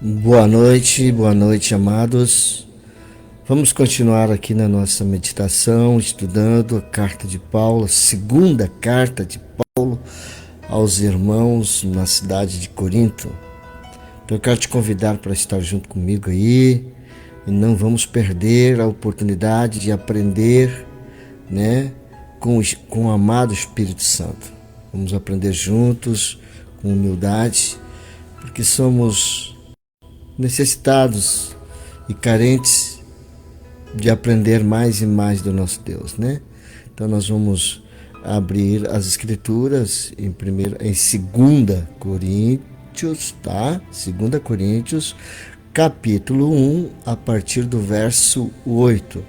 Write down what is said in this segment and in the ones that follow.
Boa noite, amados. Vamos continuar aqui na nossa meditação, estudando a carta de Paulo, a segunda carta de Paulo aos irmãos na cidade de Corinto. Então eu quero te convidar para estar junto comigo aí, e não vamos perder a oportunidade de aprender, né, com o amado Espírito Santo. Vamos aprender juntos, com humildade, porque somos necessitados e carentes de aprender mais e mais do nosso Deus, né? Então nós vamos abrir as escrituras em 2 Coríntios, tá? 2 Coríntios, capítulo 1, a partir do verso 8.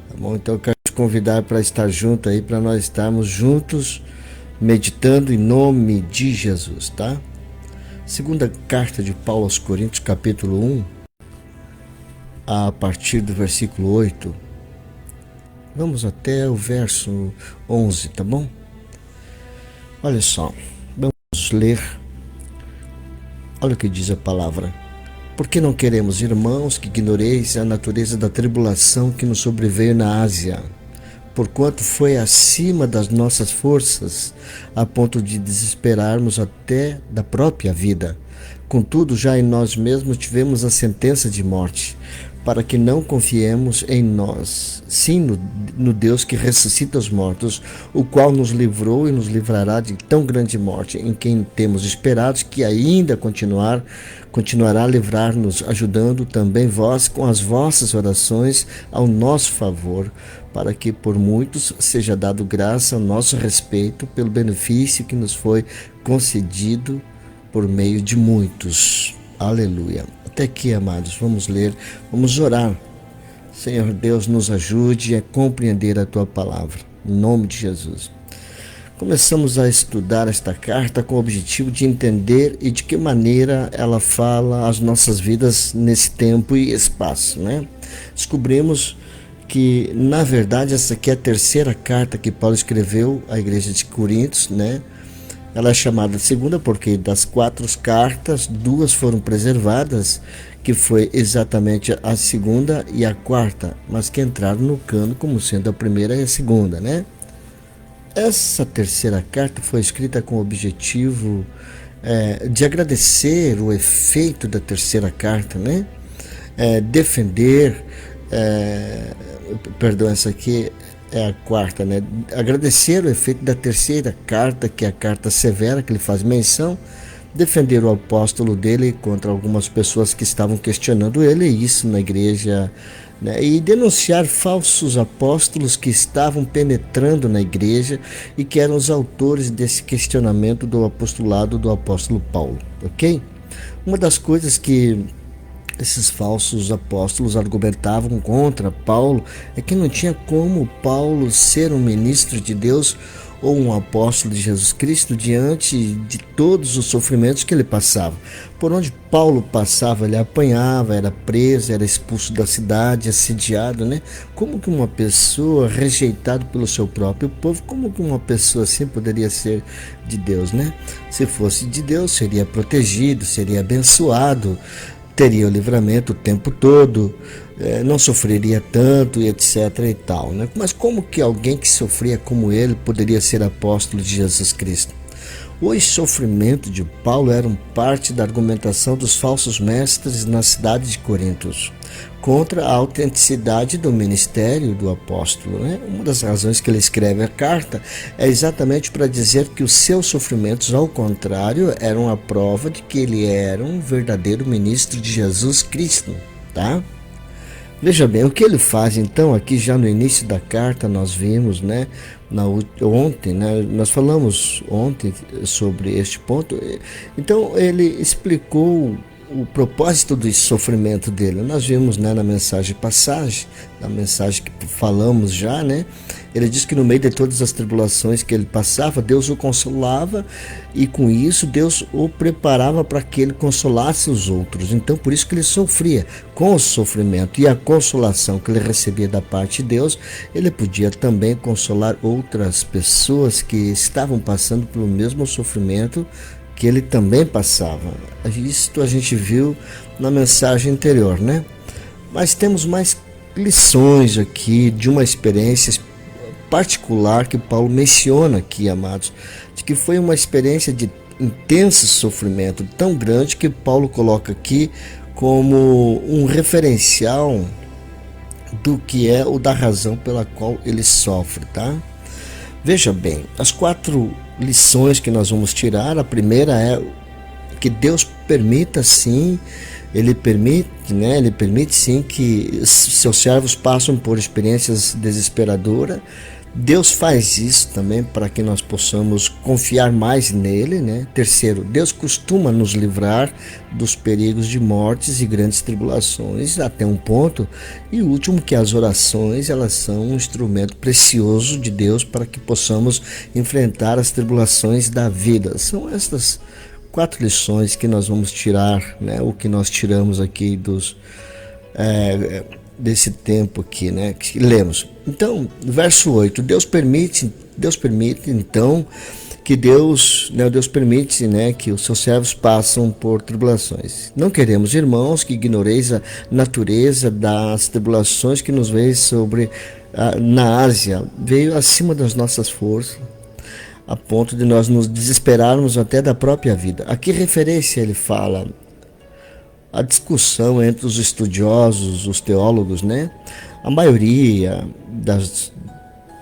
Tá bom? Então eu quero te convidar para estar junto aí, para nós estarmos juntos meditando em nome de Jesus, tá? Segunda carta de Paulo aos Coríntios, capítulo 1, a partir do versículo 8. Vamos até o verso 11, tá bom? Olha só, vamos ler. Olha o que diz a palavra. Porque não queremos, irmãos, que ignoreis a natureza da tribulação que nos sobreveio na Ásia, porquanto foi acima das nossas forças, a ponto de desesperarmos até da própria vida. Contudo, já em nós mesmos tivemos a sentença de morte, para que não confiemos em nós, sim no Deus que ressuscita os mortos, o qual nos livrou e nos livrará de tão grande morte, em quem temos esperado que ainda continuará a livrar-nos, ajudando também vós com as vossas orações ao nosso favor, para que por muitos seja dado graça ao nosso respeito pelo benefício que nos foi concedido por meio de muitos. Aleluia. Até aqui, amados, vamos ler, vamos orar. Senhor Deus, nos ajude a compreender a Tua palavra, em nome de Jesus. Começamos a estudar esta carta com o objetivo de entender e de que maneira ela fala às nossas vidas nesse tempo e espaço, né? Descobrimos que, na verdade, essa aqui é a terceira carta que Paulo escreveu à igreja de Corinto, né? Ela é chamada de segunda porque das 4 cartas, 2 foram preservadas, que foi exatamente a segunda e a quarta, mas que entraram no cano como sendo a primeira e a segunda, né? Essa terceira carta foi escrita com o objetivo de agradecer o efeito da terceira carta, né? Defender, perdão, essa aqui é a quarta, né? Agradecer o efeito da terceira carta, que é a carta severa, que ele faz menção, defender o apóstolo dele contra algumas pessoas que estavam questionando ele, isso na igreja, né? E denunciar falsos apóstolos que estavam penetrando na igreja e que eram os autores desse questionamento do apostolado do apóstolo Paulo, ok? Uma das coisas que esses falsos apóstolos argumentavam contra Paulo é que não tinha como Paulo ser um ministro de Deus ou um apóstolo de Jesus Cristo diante de todos os sofrimentos que ele passava. Por onde Paulo passava, ele apanhava, era preso, era expulso da cidade, assediado, né? Como que uma pessoa rejeitada pelo seu próprio povo, como que uma pessoa assim poderia ser de Deus, né? Se fosse de Deus, seria protegido, seria abençoado, teria o livramento o tempo todo, não sofreria tanto e etc e tal, né? Mas como que alguém que sofria como ele poderia ser apóstolo de Jesus Cristo? Os sofrimentos de Paulo eram parte da argumentação dos falsos mestres na cidade de Corinto contra a autenticidade do ministério do apóstolo, né? Uma das razões que ele escreve a carta é exatamente para dizer que os seus sofrimentos, ao contrário, eram a prova de que ele era um verdadeiro ministro de Jesus Cristo, tá? Veja bem, o que ele faz então aqui já no início da carta, nós vimos, né, ontem, né, nós falamos ontem sobre este ponto. Então ele explicou o propósito do sofrimento dele. Nós vimos, né, na mensagem na mensagem que falamos já, né? Ele diz que no meio de todas as tribulações que ele passava, Deus o consolava e com isso Deus o preparava para que ele consolasse os outros. Então por isso que ele sofria com o sofrimento e a consolação que ele recebia da parte de Deus, ele podia também consolar outras pessoas que estavam passando pelo mesmo sofrimento que ele também passava. Isto a gente viu na mensagem anterior, né? Mas temos mais lições aqui de uma experiência particular que Paulo menciona aqui, amados, de que foi uma experiência de intenso sofrimento, tão grande que Paulo coloca aqui como um referencial do que é ou da razão pela qual ele sofre, tá? Veja bem, as 4 lições que nós vamos tirar, a primeira é que Deus permita sim, Ele permite sim que seus servos passem por experiências desesperadoras. Deus faz isso também para que nós possamos confiar mais nele, né? Terceiro, Deus costuma nos livrar dos perigos de mortes e grandes tribulações até um ponto. E o último, que as orações, elas são um instrumento precioso de Deus para que possamos enfrentar as tribulações da vida. São estas 4 lições que nós vamos tirar, né? O que nós tiramos aqui desse tempo aqui, né, que lemos. Então, verso 8, Deus permite então que Deus permite, né, que os seus servos passam por tribulações. Não queremos, irmãos, que ignoreis a natureza das tribulações que nos veio na Ásia, veio acima das nossas forças, a ponto de nós nos desesperarmos até da própria vida. A que referência ele fala? A discussão entre os estudiosos, os teólogos, né? A maioria dos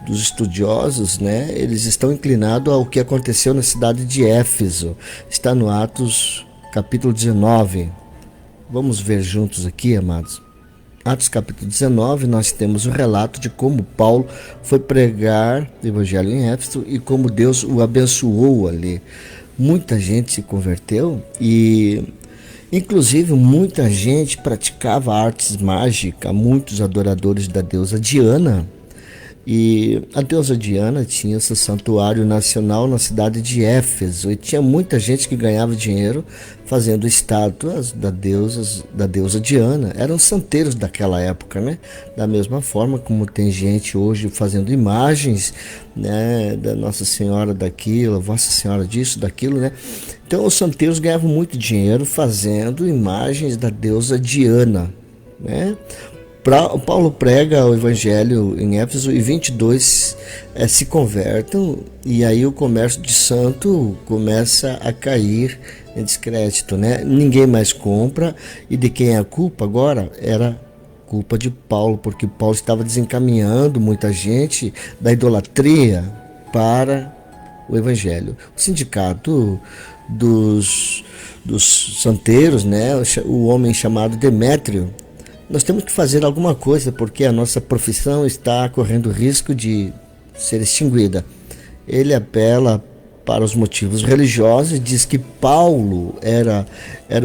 estudiosos, né? Eles estão inclinados ao que aconteceu na cidade de Éfeso. Está no Atos capítulo 19. Vamos ver juntos aqui, amados. Atos capítulo 19, nós temos o relato de como Paulo foi pregar o evangelho em Éfeso e como Deus o abençoou ali. Muita gente se converteu e inclusive muita gente praticava artes mágicas, muitos adoradores da deusa Diana. E a deusa Diana tinha seu santuário nacional na cidade de Éfeso e tinha muita gente que ganhava dinheiro fazendo estátuas da deusa Diana. Eram santeiros daquela época, né? Da mesma forma como tem gente hoje fazendo imagens, né, da Nossa Senhora daquilo, Vossa Senhora disso, daquilo, né? Então os santeiros ganhavam muito dinheiro fazendo imagens da deusa Diana, né? Paulo prega o evangelho em Éfeso e 22 se convertem, e aí o comércio de santo começa a cair em descrédito, né? Ninguém mais compra, e de quem é a culpa agora? Era culpa de Paulo, porque Paulo estava desencaminhando muita gente da idolatria para o evangelho. O sindicato dos santeiros, né? O homem chamado Demétrio, nós temos que fazer alguma coisa porque a nossa profissão está correndo risco de ser extinguida. Ele apela para os motivos religiosos e diz que Paulo era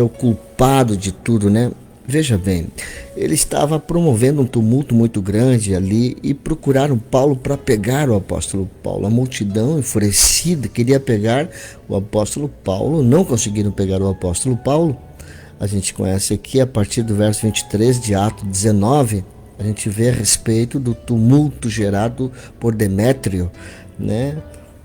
o culpado de tudo, né? Veja bem, ele estava promovendo um tumulto muito grande ali e procuraram Paulo para pegar o apóstolo Paulo. A multidão enfurecida queria pegar o apóstolo Paulo, não conseguiram pegar o apóstolo Paulo. A gente conhece aqui a partir do verso 23 de Atos 19, a gente vê a respeito do tumulto gerado por Demétrio, né?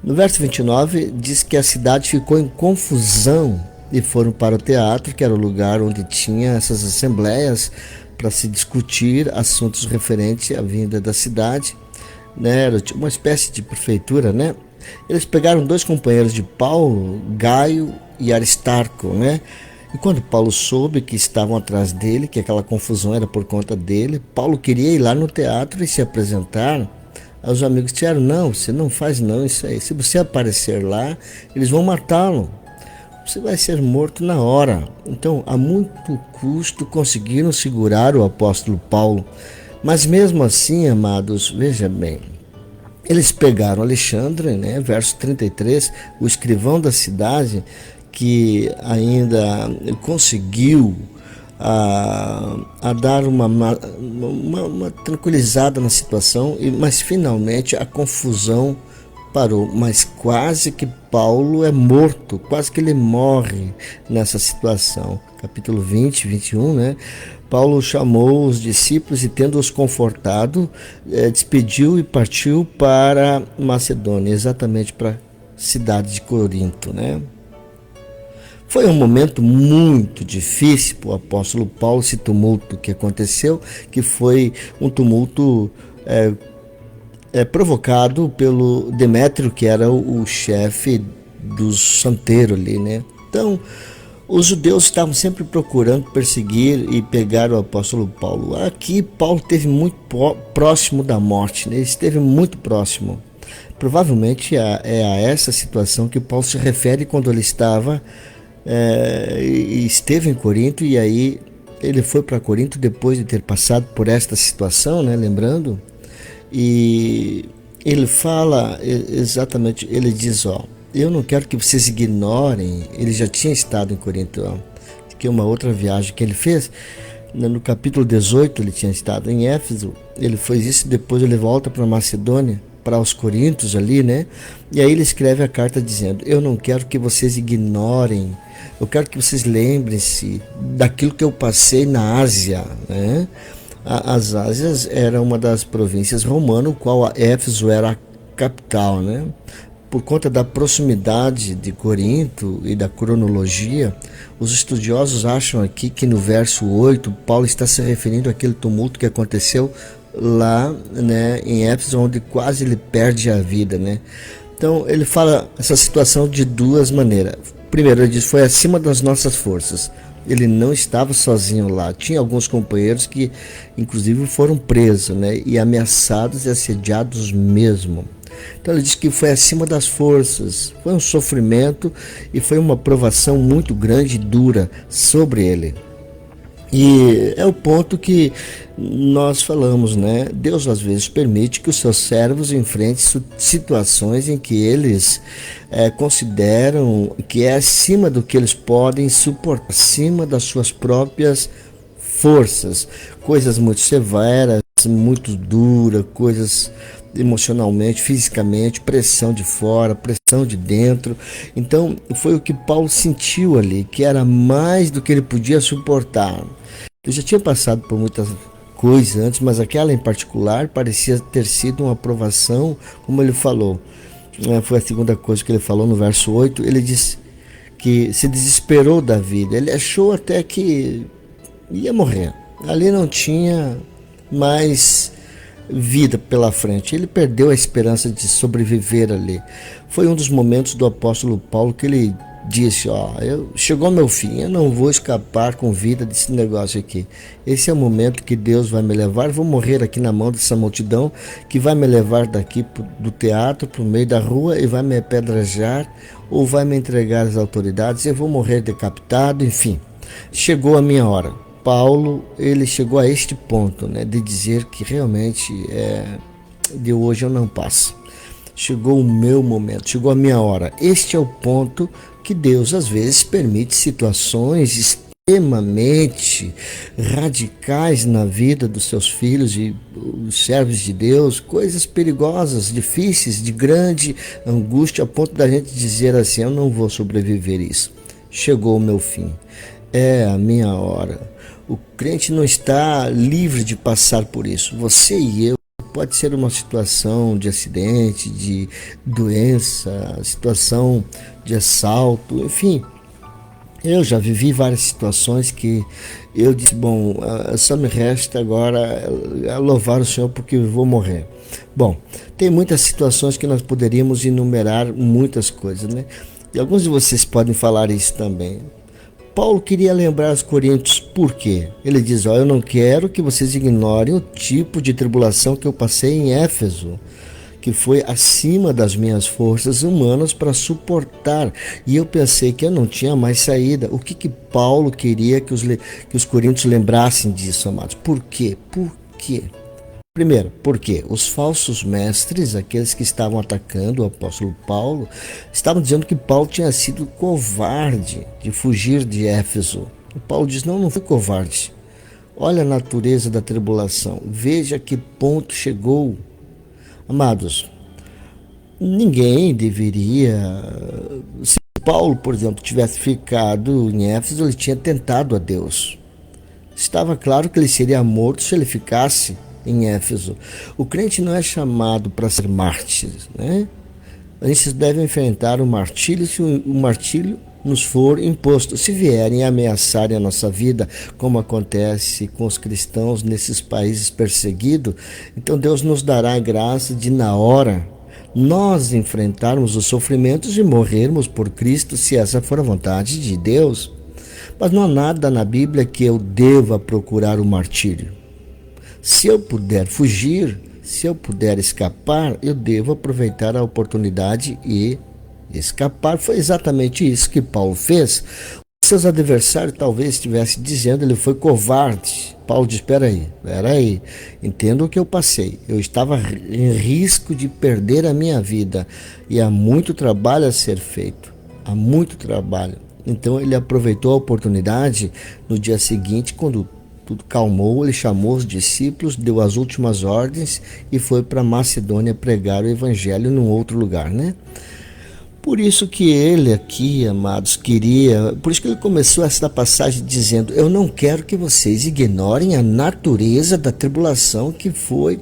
No verso 29 diz que a cidade ficou em confusão e foram para o teatro, que era o lugar onde tinha essas assembleias para se discutir assuntos referentes à vinda da cidade, né? Era uma espécie de prefeitura, né? Eles pegaram 2 companheiros de Paulo, Gaio e Aristarco, né? E quando Paulo soube que estavam atrás dele, que aquela confusão era por conta dele, Paulo queria ir lá no teatro e se apresentar. Os amigos disseram: não, você não faz não isso aí. Se você aparecer lá, eles vão matá-lo. Você vai ser morto na hora. Então, a muito custo, conseguiram segurar o apóstolo Paulo. Mas mesmo assim, amados, veja bem, eles pegaram Alexandre, né, verso 33, o escrivão da cidade, que ainda conseguiu a dar uma tranquilizada na situação, mas finalmente a confusão parou. Mas quase que Paulo é morto, quase que ele morre nessa situação. Capítulo 20, 21, né? Paulo chamou os discípulos e, tendo-os confortado, despediu e partiu para Macedônia, exatamente para a cidade de Corinto, né? Foi um momento muito difícil para o apóstolo Paulo, esse tumulto que aconteceu, que foi um tumulto provocado pelo Demétrio, que era o chefe dos santeiros ali, né? Então, os judeus estavam sempre procurando perseguir e pegar o apóstolo Paulo. Aqui, Paulo esteve muito próximo da morte, né? Ele esteve muito próximo. Provavelmente é a essa situação que Paulo se refere quando ele esteve em Corinto, e aí ele foi para Corinto depois de ter passado por esta situação, né? Lembrando, e ele fala exatamente, ele diz, eu não quero que vocês ignorem. Ele já tinha estado em Corinto, que é uma outra viagem que ele fez. No capítulo 18 ele tinha estado em Éfeso, ele fez isso, depois ele volta para Macedônia, para os Coríntios ali, né? E aí ele escreve a carta dizendo, eu não quero que vocês ignorem, eu quero que vocês lembrem-se daquilo que eu passei na Ásia, né? As Ásias era uma das províncias romanas, o qual a Éfeso era a capital, né? Por conta da proximidade de Corinto e da cronologia, os estudiosos acham aqui que no verso 8, Paulo está se referindo àquele tumulto que aconteceu lá, né, em Éfeso, onde quase ele perde a vida, né? Então ele fala essa situação de duas maneiras. Primeiro, ele diz, foi acima das nossas forças. Ele não estava sozinho lá. Tinha alguns companheiros que, inclusive, foram presos, né, e ameaçados e assediados mesmo. Então ele diz que foi acima das forças. Foi um sofrimento e foi uma provação muito grande e dura sobre ele. E é o ponto que nós falamos, né? Deus às vezes permite que os seus servos enfrentem situações em que eles consideram que é acima do que eles podem suportar, acima das suas próprias forças, coisas muito severas, muito duras, coisas emocionalmente, fisicamente, pressão de fora, pressão de dentro. Então foi o que Paulo sentiu ali, que era mais do que ele podia suportar. Eu já tinha passado por muitas coisas antes, mas aquela em particular parecia ter sido uma provação, como ele falou. Foi a segunda coisa que ele falou no verso 8. Ele disse que se desesperou da vida. Ele achou até que ia morrer. Ali não tinha mais vida pela frente. Ele perdeu a esperança de sobreviver ali. Foi um dos momentos do apóstolo Paulo que ele disse, chegou meu fim, eu não vou escapar com vida desse negócio aqui. Esse é o momento que Deus vai me levar, vou morrer aqui na mão dessa multidão que vai me levar daqui do teatro para o meio da rua e vai me apedrejar ou vai me entregar às autoridades, eu vou morrer decapitado, enfim. Chegou a minha hora. Paulo, ele chegou a este ponto, né, de dizer que realmente de hoje eu não passo. Chegou o meu momento, chegou a minha hora. Este é o ponto que Deus às vezes permite situações extremamente radicais na vida dos seus filhos e os servos de Deus, coisas perigosas, difíceis, de grande angústia, a ponto da gente dizer assim, eu não vou sobreviver isso. Chegou o meu fim, é a minha hora. O crente não está livre de passar por isso. Você e eu, pode ser uma situação de acidente, de doença, situação de assalto, enfim. Eu já vivi várias situações que eu disse, bom, só me resta agora louvar o Senhor porque eu vou morrer. Bom, tem muitas situações que nós poderíamos enumerar, muitas coisas, né? E alguns de vocês podem falar isso também. Paulo queria lembrar os coríntios por quê? Ele diz, eu não quero que vocês ignorem o tipo de tribulação que eu passei em Éfeso, que foi acima das minhas forças humanas para suportar. E eu pensei que eu não tinha mais saída. O que Paulo queria que os coríntios lembrassem disso, amados? Por quê? Por quê? Primeiro, porque os falsos mestres, aqueles que estavam atacando o apóstolo Paulo, estavam dizendo que Paulo tinha sido covarde de fugir de Éfeso. E Paulo diz: não, não fui covarde. Olha a natureza da tribulação, veja a que ponto chegou. Amados, ninguém deveria. Se Paulo, por exemplo, tivesse ficado em Éfeso, ele tinha tentado a Deus. Estava claro que ele seria morto se ele ficasse em Éfeso. O crente não é chamado para ser mártir, né? A gente deve enfrentar o martírio se o martírio nos for imposto. Se vierem ameaçarem a nossa vida, como acontece com os cristãos nesses países perseguidos, então Deus nos dará a graça de, na hora, nós enfrentarmos os sofrimentos e morrermos por Cristo, se essa for a vontade de Deus. Mas não há nada na Bíblia que eu deva procurar o martírio. Se eu puder fugir, se eu puder escapar, eu devo aproveitar a oportunidade e escapar. Foi exatamente isso que Paulo fez. Seus adversários talvez estivessem dizendo: ele foi covarde. Paulo diz: espera aí, entendo o que eu passei. Eu estava em risco de perder a minha vida e há muito trabalho a ser feito. Há muito trabalho. Então ele aproveitou a oportunidade. No dia seguinte, quando tudo calmou, ele chamou os discípulos, deu as últimas ordens e foi para Macedônia pregar o evangelho num outro lugar, né? Por isso que ele aqui, amados, por isso que ele começou essa passagem dizendo: eu não quero que vocês ignorem a natureza da tribulação que foi,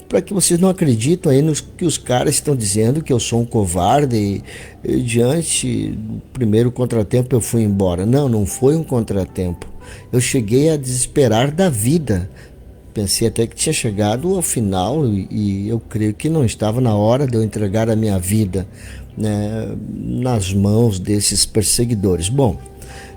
para que vocês não acreditem aí nos que os caras estão dizendo que eu sou um covarde e diante do primeiro contratempo eu fui embora. Não, não foi um contratempo. Eu cheguei a desesperar da vida. Pensei até que tinha chegado ao final e eu creio que não estava na hora de eu entregar a minha vida, né, nas mãos desses perseguidores. Bom,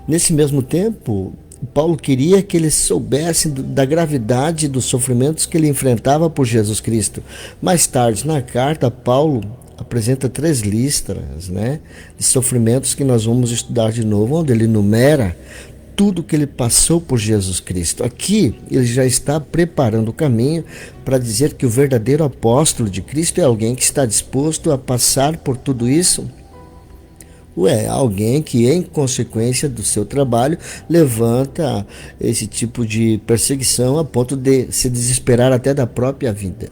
nesse mesmo tempo, Paulo queria que eles soubessem da gravidade dos sofrimentos que ele enfrentava por Jesus Cristo. Mais tarde, na carta, Paulo apresenta 3 listas, né, de sofrimentos que nós vamos estudar de novo, onde ele enumera tudo que ele passou por Jesus Cristo. Aqui ele já está preparando o caminho para dizer que o verdadeiro apóstolo de Cristo é alguém que está disposto a passar por tudo isso. Alguém que, em consequência do seu trabalho, levanta esse tipo de perseguição a ponto de se desesperar até da própria vida.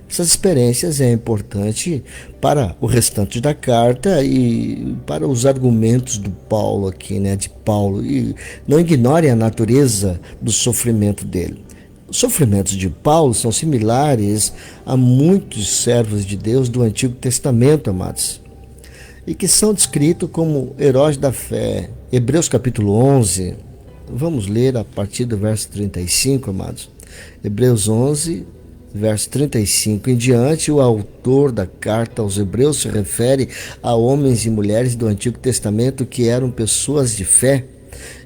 Essas experiências é importante para o restante da carta e para os argumentos do Paulo aqui, né, de Paulo. E não ignore a natureza do sofrimento dele. Os sofrimentos de Paulo são similares a muitos servos de Deus do Antigo Testamento, amados, e que são descritos como heróis da fé. Hebreus capítulo 11, vamos ler a partir do verso 35, amados. Hebreus 11, verso 35 em diante, o autor da carta aos Hebreus se refere a homens e mulheres do Antigo Testamento que eram pessoas de fé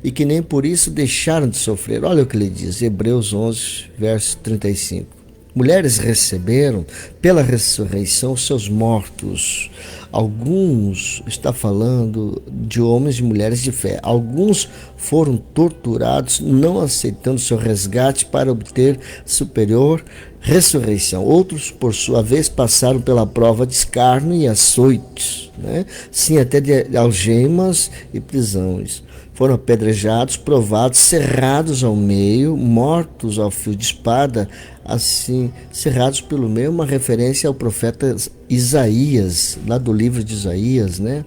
e que nem por isso deixaram de sofrer. Olha o que ele diz, Hebreus 11, verso 35. Mulheres receberam pela ressurreição seus mortos. Alguns, está falando de homens e mulheres de fé, alguns foram torturados não aceitando seu resgate para obter superior ressurreição. Outros, por sua vez, passaram pela prova de escárnio e açoites, né? Sim, até de algemas e prisões. Foram apedrejados, provados, cerrados ao meio, mortos ao fio de espada, assim, cerrados pelo meio, uma referência ao profeta Isaías, lá do livro de Isaías, né?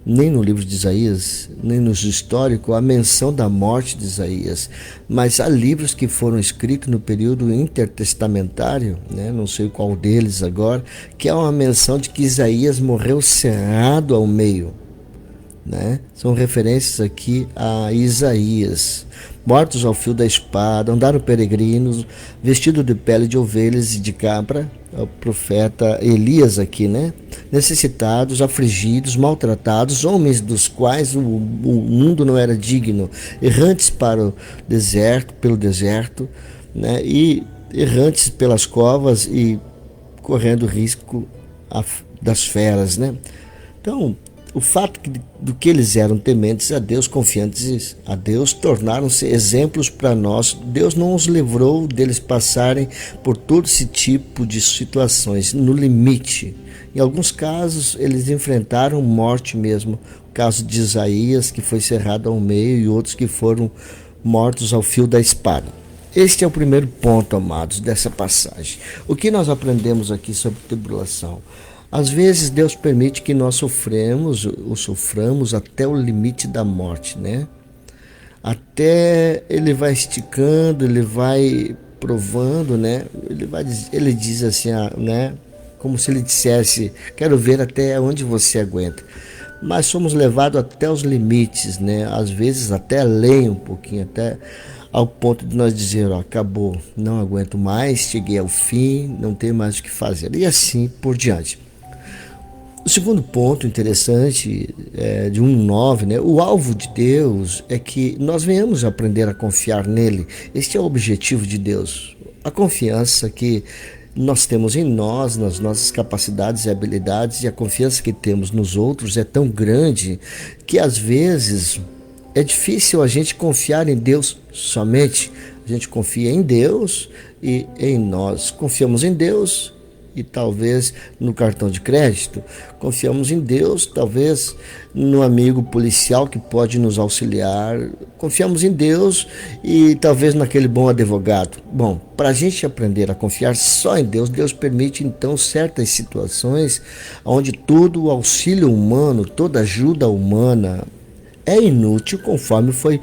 Nem no livro de Isaías, nem no histórico, a menção da morte de Isaías, mas há livros que foram escritos no período intertestamentário, né? Não sei qual deles agora, que há uma menção de que Isaías morreu cerrado ao meio, né? São referências aqui a Isaías. Mortos ao fio da espada, andaram peregrinos, vestidos de pele de ovelhas e de cabra, o profeta Elias aqui, né? Necessitados, afligidos, maltratados, homens dos quais o mundo não era digno, errantes pelo deserto, né? E errantes pelas covas e correndo risco das feras, né? Então, o fato do que eles eram tementes a Deus, confiantes a Deus, tornaram-se exemplos para nós. Deus não os livrou deles passarem por todo esse tipo de situações, no limite. Em alguns casos, eles enfrentaram morte mesmo. O caso de Isaías, que foi cerrado ao meio, e outros que foram mortos ao fio da espada. Este é o primeiro ponto, amados, dessa passagem. O que nós aprendemos aqui sobre tribulação? Às vezes Deus permite que nós soframos até o limite da morte, né? Até ele vai esticando, ele vai provando, né? Ele diz assim, né? Como se ele dissesse, quero ver até onde você aguenta. Mas somos levados até os limites, né? Às vezes até além um pouquinho, até ao ponto de nós dizer, ó, acabou, não aguento mais, cheguei ao fim, não tem mais o que fazer. E assim por diante. O segundo ponto interessante de 1:9, né? O alvo de Deus é que nós venhamos aprender a confiar nele. Este é o objetivo de Deus. A confiança que nós temos em nós, nas nossas capacidades e habilidades, e a confiança que temos nos outros é tão grande que às vezes é difícil a gente confiar em Deus somente. A gente confia em Deus e em nós. Confiamos em Deus e talvez no cartão de crédito. Confiamos em Deus, talvez no amigo policial que pode nos auxiliar. Confiamos em Deus e talvez naquele bom advogado. Bom, para a gente aprender a confiar só em Deus, Deus permite então certas situações onde todo o auxílio humano, toda ajuda humana é inútil, conforme foi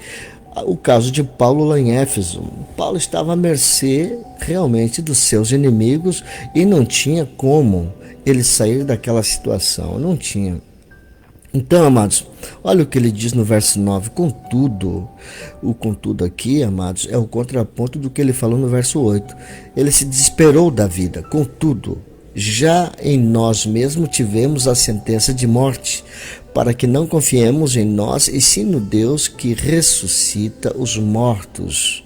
o caso de Paulo lá em Éfeso. Paulo estava à mercê realmente dos seus inimigos e não tinha como ele sair daquela situação, não tinha. Então, amados, olha o que ele diz no verso 9, contudo, o contudo aqui, amados, é o contraponto do que ele falou no verso 8, ele se desesperou da vida, contudo, já em nós mesmos tivemos a sentença de morte, para que não confiemos em nós e sim no Deus que ressuscita os mortos.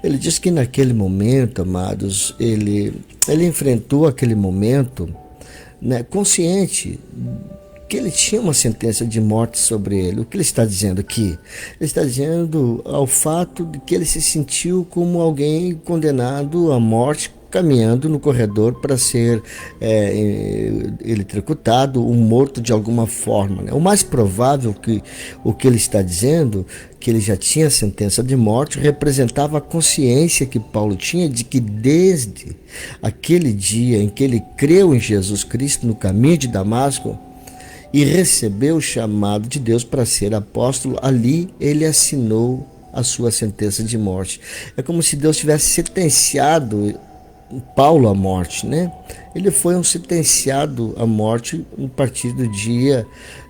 Ele diz que naquele momento, amados, ele enfrentou aquele momento, né, consciente que ele tinha uma sentença de morte sobre ele. O que ele está dizendo aqui? Ele está dizendo ao fato de que ele se sentiu como alguém condenado à morte, caminhando no corredor para ser eletrocutado, morto de alguma forma, né? O mais provável que o que ele está dizendo, que ele já tinha sentença de morte, representava a consciência que Paulo tinha de que desde aquele dia em que ele creu em Jesus Cristo no caminho de Damasco e recebeu o chamado de Deus para ser apóstolo, ali ele assinou a sua sentença de morte. É como se Deus tivesse sentenciado Paulo à morte, né? Ele foi sentenciado à morte a partir do dia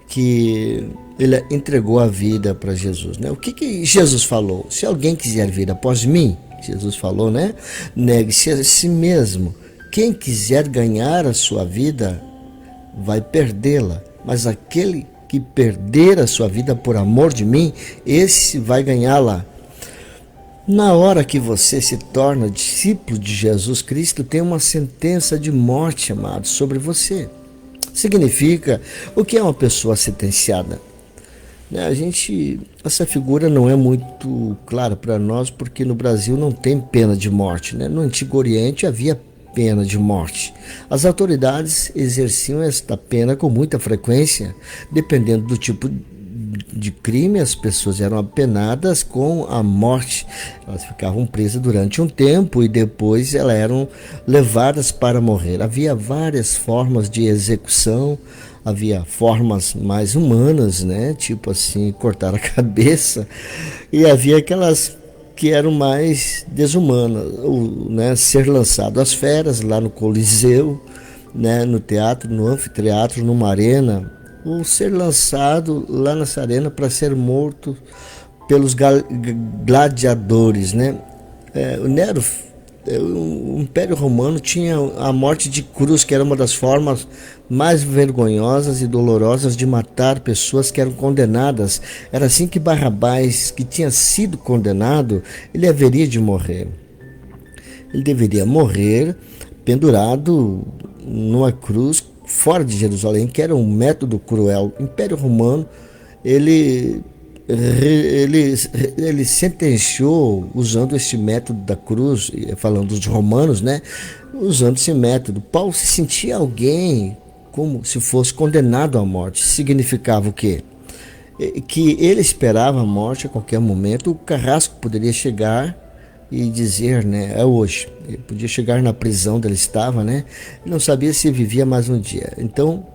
que ele entregou a vida para Jesus, né? O que Jesus falou? Se alguém quiser vir após mim, Jesus falou, né? Negue-se a si mesmo. Quem quiser ganhar a sua vida vai perdê-la, mas aquele que perder a sua vida por amor de mim, esse vai ganhá-la. Na hora que você se torna discípulo de Jesus Cristo, tem uma sentença de morte, amado, sobre você. Significa, o que é uma pessoa sentenciada? Essa figura não é muito clara para nós, porque no Brasil não tem pena de morte, né? No Antigo Oriente havia pena de morte. As autoridades exerciam esta pena com muita frequência, dependendo do tipo de crime, as pessoas eram apenadas com a morte. Elas ficavam presas durante um tempo e depois elas eram levadas para morrer. Havia várias formas de execução, havia formas mais humanas, né? Tipo assim, cortar a cabeça, e havia aquelas que eram mais desumanas, né? Ser lançado às feras lá no Coliseu, né? No teatro, no anfiteatro, numa arena, ou ser lançado lá nessa arena para ser morto pelos gladiadores, né? O Nero, o Império Romano tinha a morte de cruz, que era uma das formas mais vergonhosas e dolorosas de matar pessoas que eram condenadas. Era assim que Barrabás, que tinha sido condenado, ele haveria de morrer. Ele deveria morrer pendurado numa cruz fora de Jerusalém, que era um método cruel. O Império Romano, ele sentenciou usando este método da cruz, falando dos romanos, né? Usando esse método. Paulo se sentia alguém como se fosse condenado à morte. Significava o quê? Que ele esperava a morte a qualquer momento. O carrasco poderia chegar e dizer, né, é hoje. Ele podia chegar na prisão onde ele estava, né? Ele não sabia se vivia mais um dia. Então,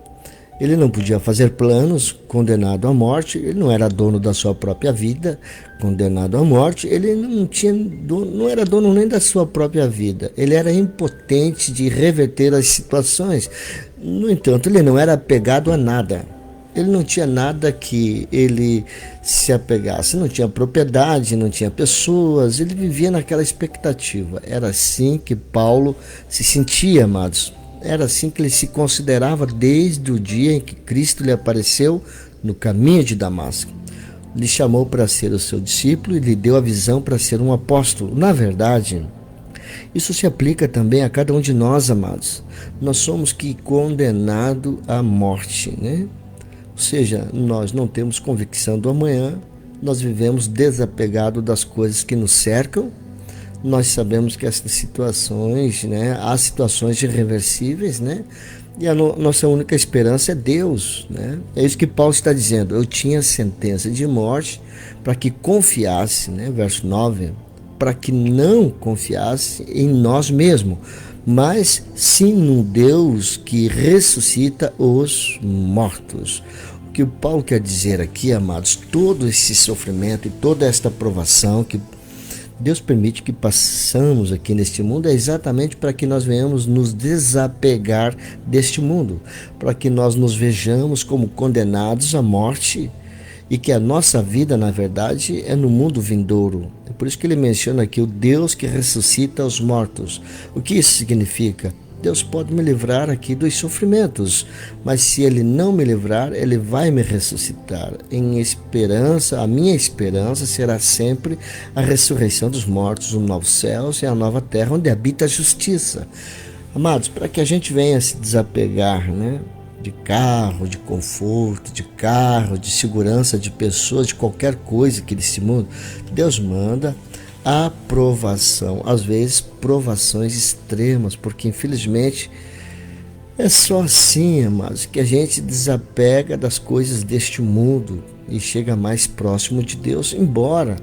ele não podia fazer planos, condenado à morte. Ele não era dono da sua própria vida, condenado à morte. Ele não era dono nem da sua própria vida. Ele era impotente de reverter as situações. No entanto, ele não era apegado a nada. Ele não tinha nada que ele se apegasse, não tinha propriedade, não tinha pessoas, ele vivia naquela expectativa. Era assim que Paulo se sentia, amados. Era assim que ele se considerava desde o dia em que Cristo lhe apareceu no caminho de Damasco. Lhe chamou para ser o seu discípulo e lhe deu a visão para ser um apóstolo. Na verdade, isso se aplica também a cada um de nós, amados. Nós somos condenados à morte, né? Ou seja, nós não temos convicção do amanhã, nós vivemos desapegados das coisas que nos cercam. Nós sabemos que essas situações, né, há situações irreversíveis, né? E a nossa única esperança é Deus, né? É isso que Paulo está dizendo. Eu tinha sentença de morte para que confiasse, né? Verso 9, para que não confiasse em nós mesmos, mas sim no Deus que ressuscita os mortos. O que o Paulo quer dizer aqui, amados, todo esse sofrimento e toda esta provação que Deus permite que passamos aqui neste mundo é exatamente para que nós venhamos nos desapegar deste mundo, para que nós nos vejamos como condenados à morte e que a nossa vida, na verdade, é no mundo vindouro. É por isso que ele menciona aqui o Deus que ressuscita os mortos. O que isso significa? Deus pode me livrar aqui dos sofrimentos, mas se Ele não me livrar, Ele vai me ressuscitar. Em esperança, a minha esperança será sempre a ressurreição dos mortos, os novos céus e a nova terra, onde habita a justiça. Amados, para que a gente venha se desapegar, né, de carro, de conforto, de carro, de segurança, de pessoas, de qualquer coisa aqui desse mundo, Deus manda a provação, às vezes provações extremas, porque infelizmente é só assim, amados, que a gente desapega das coisas deste mundo e chega mais próximo de Deus, embora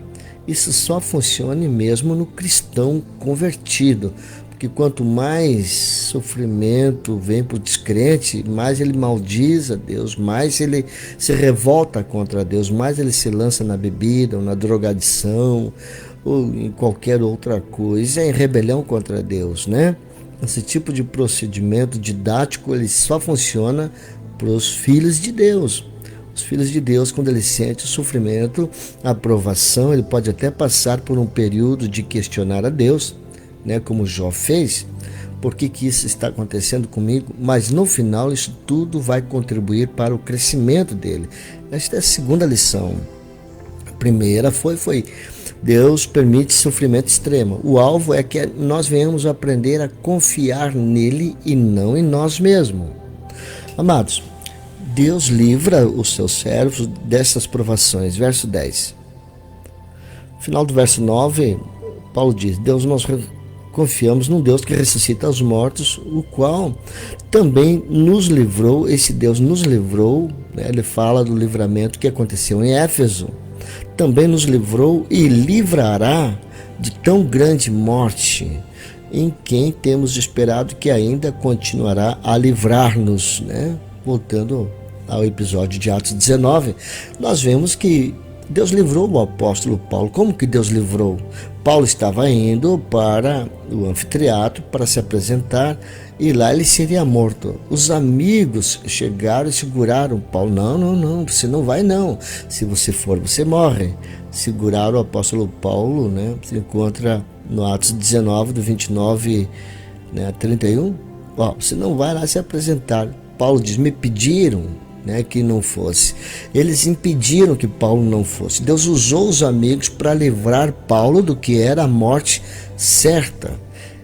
isso só funcione mesmo no cristão convertido, porque quanto mais sofrimento vem para o descrente, mais ele maldiz a Deus, mais ele se revolta contra Deus, mais ele se lança na bebida ou na drogadição ou em qualquer outra coisa, em rebelião contra Deus, né? Esse tipo de procedimento didático, ele só funciona para os filhos de Deus. Os filhos de Deus, quando ele sente o sofrimento, a provação, ele pode até passar por um período de questionar a Deus, né? Como Jó fez, por que isso está acontecendo comigo? Mas no final, isso tudo vai contribuir para o crescimento dele. Esta é a segunda lição. A primeira foi Deus permite sofrimento extremo. O alvo é que nós venhamos aprender a confiar nele e não em nós mesmos. Amados, Deus livra os seus servos dessas provações. Verso 10. No final do verso 9, Paulo diz, nós confiamos num Deus que ressuscita os mortos, o qual também nos livrou, esse Deus nos livrou, né? Ele fala do livramento que aconteceu em Éfeso, também nos livrou e livrará de tão grande morte, em quem temos esperado que ainda continuará a livrar-nos, né? Voltando ao episódio de Atos 19, nós vemos que Deus livrou o apóstolo Paulo. Como que Deus livrou? Paulo estava indo para o anfiteatro para se apresentar e lá ele seria morto. Os amigos chegaram e seguraram Paulo. Não, você não vai não. Se você for, você morre. Seguraram o apóstolo Paulo, né? Se encontra no Atos 19, do 29, né, a 31. Você não vai lá se apresentar. Paulo diz, me pediram, né, que não fosse. Eles impediram que Paulo não fosse. Deus usou os amigos para livrar Paulo do que era a morte certa.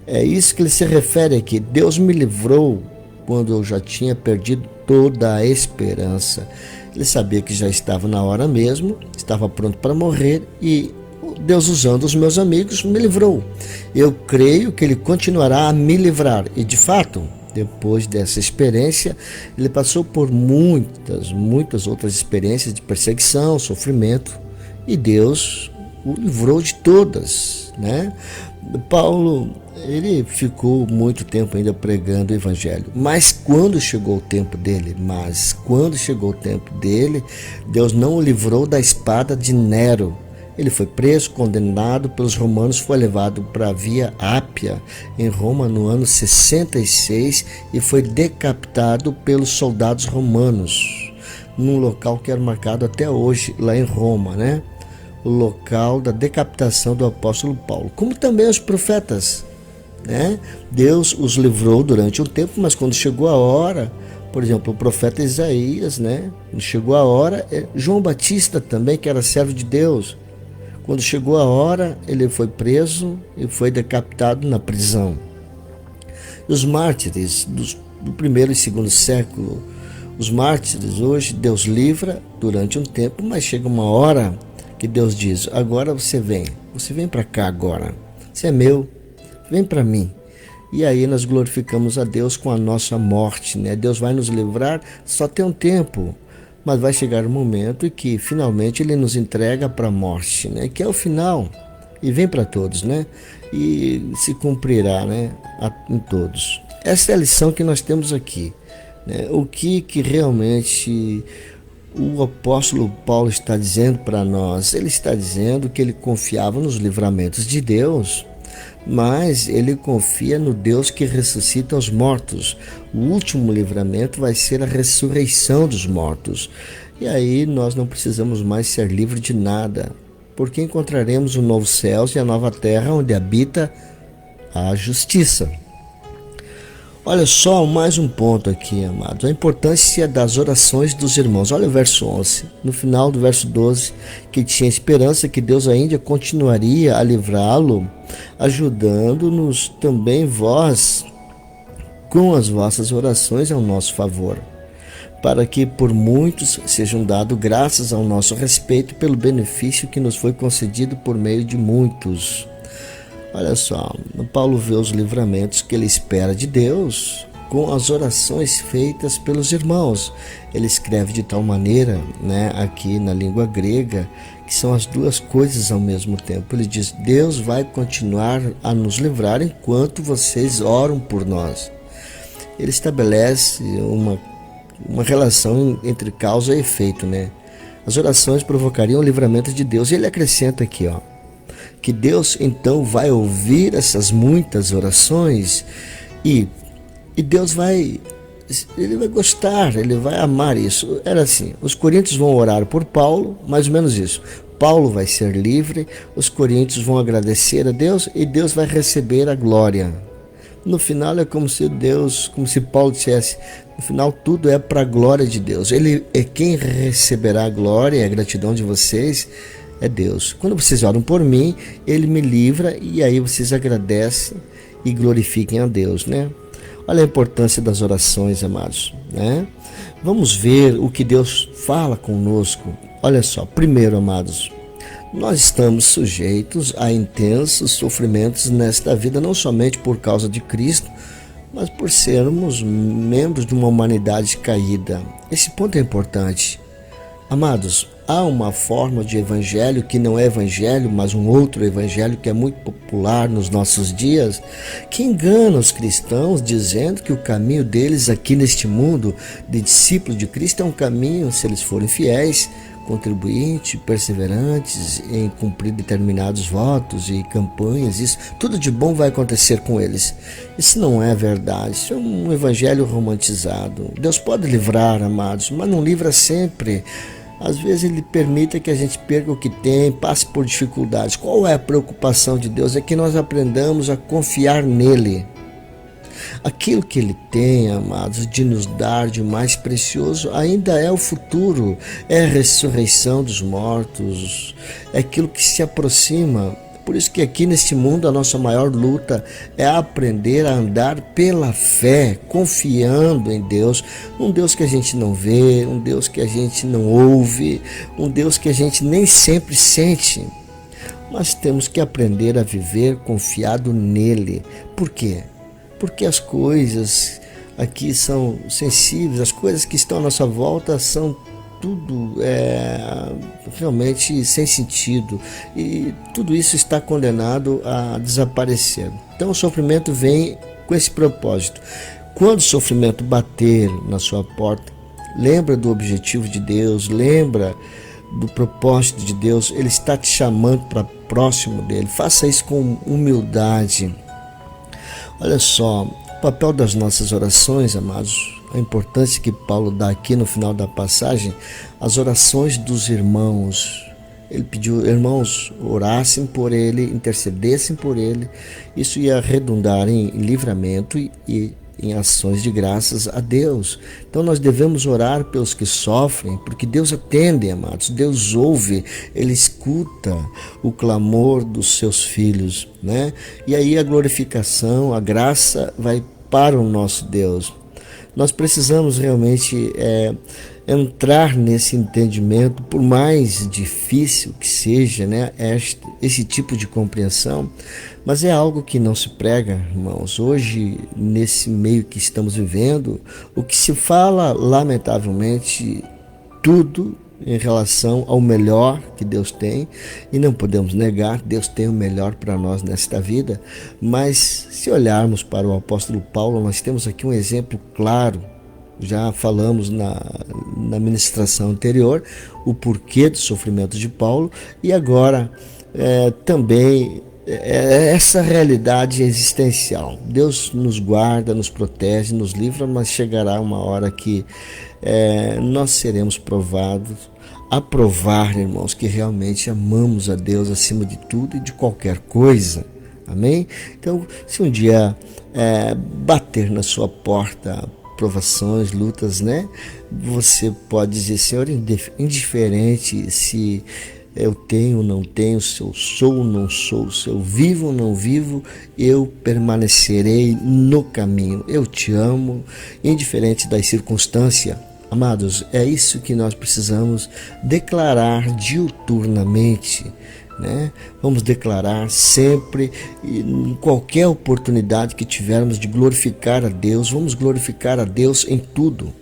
É isso que ele se refere aqui. Deus me livrou quando eu já tinha perdido toda a esperança. Ele sabia que já estava na hora mesmo, estava pronto para morrer e Deus, usando os meus amigos, me livrou. Eu creio que Ele continuará a me livrar. E de fato, depois dessa experiência, ele passou por muitas outras experiências de perseguição, sofrimento, e Deus o livrou de todas, né? Paulo, ele ficou muito tempo ainda pregando o evangelho, mas quando chegou o tempo dele, Deus não o livrou da espada de Nero. Ele foi preso, condenado pelos romanos, foi levado para a Via Ápia, em Roma, no ano 66, e foi decapitado pelos soldados romanos, num local que era marcado até hoje, lá em Roma, né? O local da decapitação do apóstolo Paulo. Como também os profetas, né? Deus os livrou durante um tempo, mas quando chegou a hora, por exemplo, o profeta Isaías, né? Quando chegou a hora, João Batista também, que era servo de Deus, quando chegou a hora, ele foi preso e foi decapitado na prisão. E os mártires do primeiro e segundo século, os mártires hoje, Deus livra durante um tempo, mas chega uma hora que Deus diz: agora você vem para cá agora, você é meu, vem para mim. E aí nós glorificamos a Deus com a nossa morte, né? Deus vai nos livrar, só tem um tempo, mas vai chegar um momento em que finalmente Ele nos entrega para a morte, né? Que é o final, e vem para todos, né? E se cumprirá, né? Em todos. Essa é a lição que nós temos aqui, né? O que realmente o apóstolo Paulo está dizendo para nós? Ele está dizendo que ele confiava nos livramentos de Deus, mas ele confia no Deus que ressuscita os mortos. O último livramento vai ser a ressurreição dos mortos. E aí nós não precisamos mais ser livres de nada, porque encontraremos o novo céu e a nova terra onde habita a justiça. Olha só, mais um ponto aqui, amados. A importância das orações dos irmãos. Olha o verso 11. No final do verso 12, que tinha esperança que Deus ainda continuaria a livrá-lo, ajudando-nos também vós com as vossas orações ao nosso favor, para que por muitos sejam dadas graças ao nosso respeito pelo benefício que nos foi concedido por meio de muitos. Olha só, Paulo vê os livramentos que ele espera de Deus com as orações feitas pelos irmãos. Ele escreve de tal maneira, né, aqui na língua grega, que são as duas coisas ao mesmo tempo. Ele diz: Deus vai continuar a nos livrar enquanto vocês oram por nós. Ele estabelece uma relação entre causa e efeito, né? As orações provocariam o livramento de Deus. E ele acrescenta aqui, ó, que Deus então vai ouvir essas muitas orações e Deus ele vai gostar, ele vai amar isso. Era assim, os coríntios vão orar por Paulo, mais ou menos isso. Paulo vai ser livre, os coríntios vão agradecer a Deus e Deus vai receber a glória. No final é como se Paulo dissesse, no final tudo é para a glória de Deus. Ele é quem receberá a glória e a gratidão de vocês. É Deus. Quando vocês oram por mim, Ele me livra e aí vocês agradecem e glorifiquem a Deus, né? Olha a importância das orações, amados, né? Vamos ver o que Deus fala conosco. Olha só, primeiro, amados, nós estamos sujeitos a intensos sofrimentos nesta vida, não somente por causa de Cristo, mas por sermos membros de uma humanidade caída. Esse ponto é importante. Amados, há uma forma de evangelho que não é evangelho, mas um outro evangelho que é muito popular nos nossos dias, que engana os cristãos dizendo que o caminho deles aqui neste mundo de discípulo de Cristo é um caminho, se eles forem fiéis, contribuintes, perseverantes em cumprir determinados votos e campanhas, isso tudo de bom vai acontecer com eles. Isso não é verdade, isso é um evangelho romantizado. Deus pode livrar, amados, mas não livra sempre. Às vezes Ele permite que a gente perca o que tem, passe por dificuldades. Qual é a preocupação de Deus? É que nós aprendamos a confiar nele. Aquilo que Ele tem, amados, de nos dar de mais precioso ainda é o futuro, é a ressurreição dos mortos, é aquilo que se aproxima. Por isso que aqui neste mundo a nossa maior luta é aprender a andar pela fé, confiando em Deus, um Deus que a gente não vê, um Deus que a gente não ouve, um Deus que a gente nem sempre sente. Mas temos que aprender a viver confiado nele. Por quê? Porque as coisas aqui são sensíveis, as coisas que estão à nossa volta são tudo realmente sem sentido, e tudo isso está condenado a desaparecer. Então o sofrimento vem com esse propósito. Quando o sofrimento bater na sua porta, lembra do objetivo de Deus, lembra do propósito de Deus. Ele está te chamando para próximo dele. Faça isso com humildade. Olha só, o papel das nossas orações, amados, a importância que Paulo dá aqui no final da passagem, as orações dos irmãos. Ele pediu, irmãos, orassem por ele, intercedessem por ele. Isso ia redundar em livramento e em ações de graças a Deus. Então nós devemos orar pelos que sofrem, porque Deus atende, amados. Deus ouve, Ele escuta o clamor dos seus filhos, né? E aí a glorificação, a graça vai para o nosso Deus. Nós precisamos realmente entrar nesse entendimento, por mais difícil que seja, né, esse tipo de compreensão, mas é algo que não se prega, irmãos. Hoje, nesse meio que estamos vivendo, o que se fala, lamentavelmente, tudo em relação ao melhor que Deus tem, e não podemos negar, Deus tem o melhor para nós nesta vida. Mas se olharmos para o apóstolo Paulo, nós temos aqui um exemplo claro. Já falamos na ministração anterior o porquê do sofrimento de Paulo, e agora também essa realidade existencial. Deus nos guarda, nos protege, nos livra, mas chegará uma hora que nós seremos provados, a provar, irmãos, que realmente amamos a Deus acima de tudo e de qualquer coisa. Amém? Então, se um dia bater na sua porta provações, lutas, né? Você pode dizer, Senhor, indiferente se eu tenho ou não tenho, se eu sou ou não sou, se eu vivo ou não vivo, eu permanecerei no caminho. Eu te amo, indiferente das circunstâncias. Amados, é isso que nós precisamos declarar diuturnamente, né? Vamos declarar sempre, em qualquer oportunidade que tivermos de glorificar a Deus. Vamos glorificar a Deus em tudo,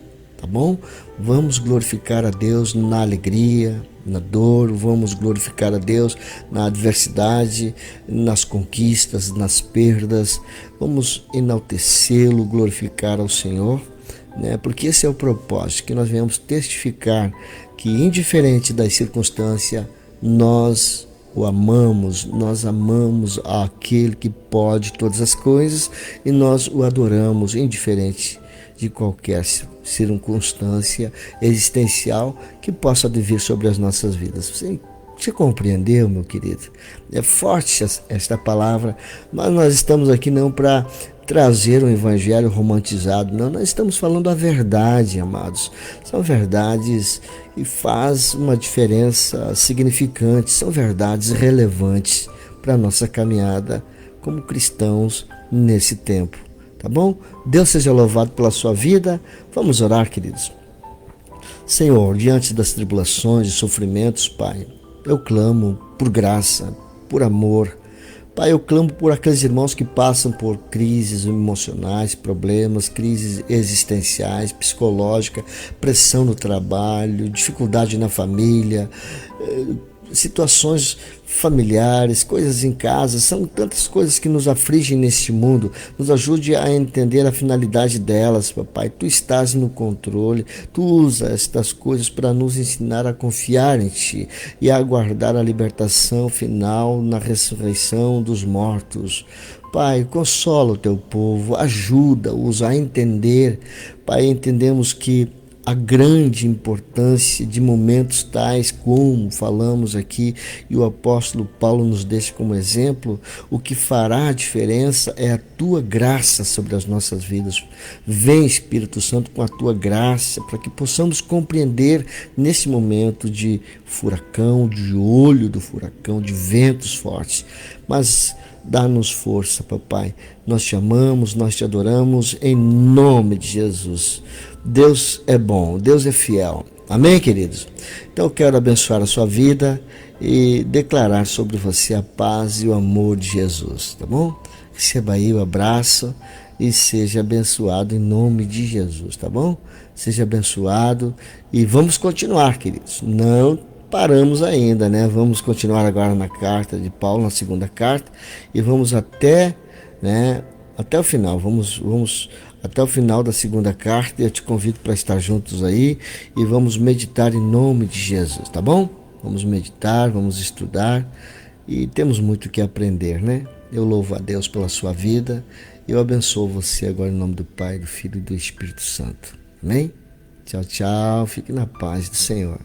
tá bom? Vamos glorificar a Deus na alegria, na dor. Vamos glorificar a Deus na adversidade, nas conquistas, nas perdas. Vamos enaltecê-lo, glorificar ao Senhor, né? Porque esse é o propósito, que nós venhamos testificar que, indiferente das circunstâncias, nós o amamos, nós amamos aquele que pode todas as coisas, e nós o adoramos, indiferente de qualquer circunstância existencial que possa vir sobre as nossas vidas. Você compreendeu, meu querido? É forte esta palavra, mas nós estamos aqui não para trazer um evangelho romantizado, não, nós estamos falando a verdade, amados. São verdades que faz uma diferença significante, são verdades relevantes para a nossa caminhada como cristãos nesse tempo, tá bom? Deus seja louvado pela sua vida. Vamos orar, queridos. Senhor, diante das tribulações e sofrimentos, Pai, eu clamo por graça, por amor. Pai, eu clamo por aqueles irmãos que passam por crises emocionais, problemas, crises existenciais, psicológicas, pressão no trabalho, dificuldade na família, situações familiares, coisas em casa. São tantas coisas que nos afligem neste mundo. Nos ajude a entender a finalidade delas, papai. Tu estás no controle, tu usa estas coisas para nos ensinar a confiar em ti e a aguardar a libertação final na ressurreição dos mortos. Pai, consola o teu povo, ajuda-os a entender. Pai, entendemos que a grande importância de momentos tais como falamos aqui, e o apóstolo Paulo nos deixa como exemplo. O que fará a diferença é a tua graça sobre as nossas vidas. Vem, Espírito Santo, com a tua graça, para que possamos compreender nesse momento de furacão, de olho do furacão, de ventos fortes. Mas dá-nos força, papai. Nós te amamos, nós te adoramos, em nome de Jesus. Deus é bom, Deus é fiel. Amém, queridos? Então eu quero abençoar a sua vida e declarar sobre você a paz e o amor de Jesus, tá bom? Receba aí o abraço e seja abençoado em nome de Jesus, tá bom? Seja abençoado e vamos continuar, queridos. Não paramos ainda, né? Vamos continuar agora na carta de Paulo, na segunda carta, e vamos até o final. Vamos até o final da segunda carta, e eu te convido para estar juntos aí e vamos meditar em nome de Jesus, tá bom? Vamos meditar, vamos estudar e temos muito que aprender, né? Eu louvo a Deus pela sua vida, eu abençoo você agora em nome do Pai, do Filho e do Espírito Santo. Amém? Tchau, tchau, fique na paz do Senhor.